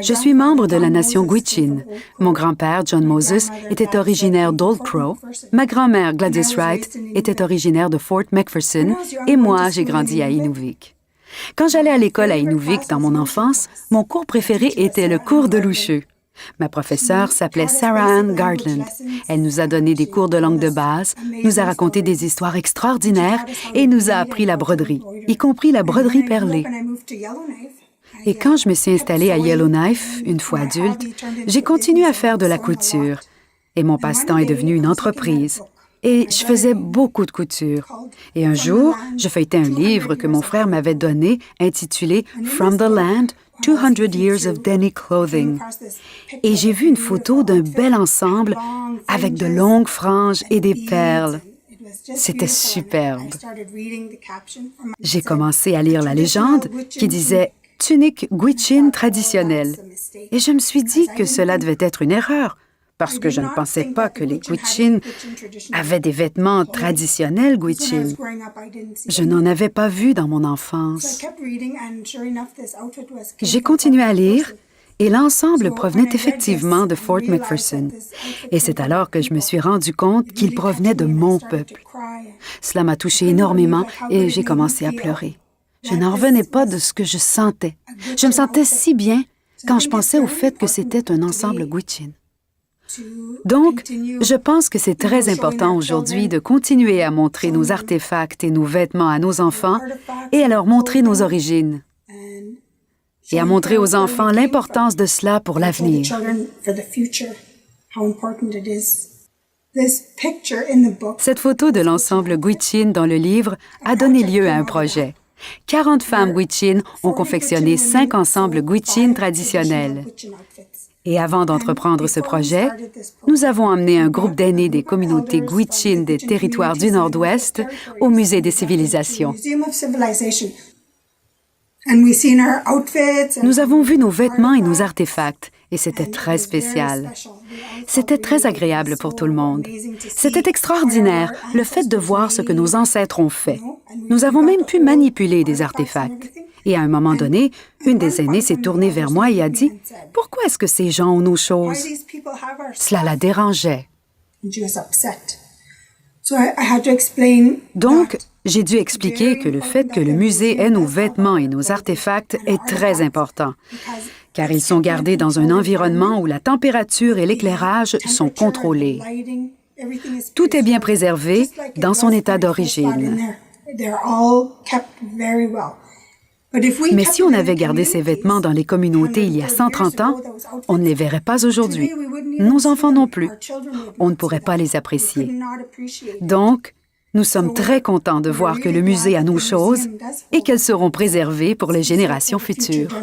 Je suis membre de la nation Gwich'in. Mon grand-père, John Moses, était originaire d'Old Crow. Ma grand-mère, Gladys Wright, était originaire de Fort McPherson. Et moi, j'ai grandi à Inuvik. Quand j'allais à l'école à Inuvik dans mon enfance, mon cours préféré était le cours de Loucheux. Ma professeure s'appelait Sarah Ann Gardland. Elle nous a donné des cours de langue de base, nous a raconté des histoires extraordinaires et nous a appris la broderie, y compris la broderie perlée. Et quand je me suis installée à Yellowknife, une fois adulte, j'ai continué à faire de la couture. Et mon passe-temps est devenu une entreprise. Et je faisais beaucoup de couture. Et un jour, je feuilletais un livre que mon frère m'avait donné, intitulé « From the Land, 200 Years of Denny Clothing ». Et j'ai vu une photo d'un bel ensemble avec de longues franges et des perles. C'était superbe. J'ai commencé à lire la légende qui disait « tunique Gwich'in traditionnelle ». Et je me suis dit que cela devait être une erreur, parce que je ne pensais pas que les Gwich'in avaient des vêtements traditionnels Gwich'in. Je n'en avais pas vu dans mon enfance. J'ai continué à lire et l'ensemble provenait effectivement de Fort McPherson. Et c'est alors que je me suis rendu compte qu'il provenait de mon peuple. Cela m'a touchée énormément et j'ai commencé à pleurer. Je n'en revenais pas de ce que je sentais. Je me sentais si bien quand je pensais au fait que c'était un ensemble Gwich'in. Donc, je pense que c'est très important aujourd'hui de continuer à montrer nos artefacts et nos vêtements à nos enfants et à leur montrer nos origines. Et à montrer aux enfants l'importance de cela pour l'avenir. Cette photo de l'ensemble Gwich'in dans le livre a donné lieu à un projet. 40 femmes Gwich'in ont confectionné 5 ensembles Gwich'in traditionnels. Et avant d'entreprendre ce projet, nous avons emmené un groupe d'aînés des communautés Gwich'in des territoires du Nord-Ouest au Musée des civilisations. Nous avons vu nos vêtements et nos artefacts, et c'était très spécial. C'était très agréable pour tout le monde. C'était extraordinaire, le fait de voir ce que nos ancêtres ont fait. Nous avons même pu manipuler des artefacts. Et à un moment donné, une des aînées s'est tournée vers moi et a dit « Pourquoi est-ce que ces gens ont nos choses? » Cela la dérangeait. Donc, j'ai dû expliquer que le fait que le musée ait nos vêtements et nos artefacts est très important, car ils sont gardés dans un environnement où la température et l'éclairage sont contrôlés. Tout est bien préservé dans son état d'origine. Mais si on avait gardé ces vêtements dans les communautés il y a 130 ans, on ne les verrait pas aujourd'hui. Nos enfants non plus. On ne pourrait pas les apprécier. Donc, nous sommes très contents de voir que le musée a nos choses et qu'elles seront préservées pour les générations futures.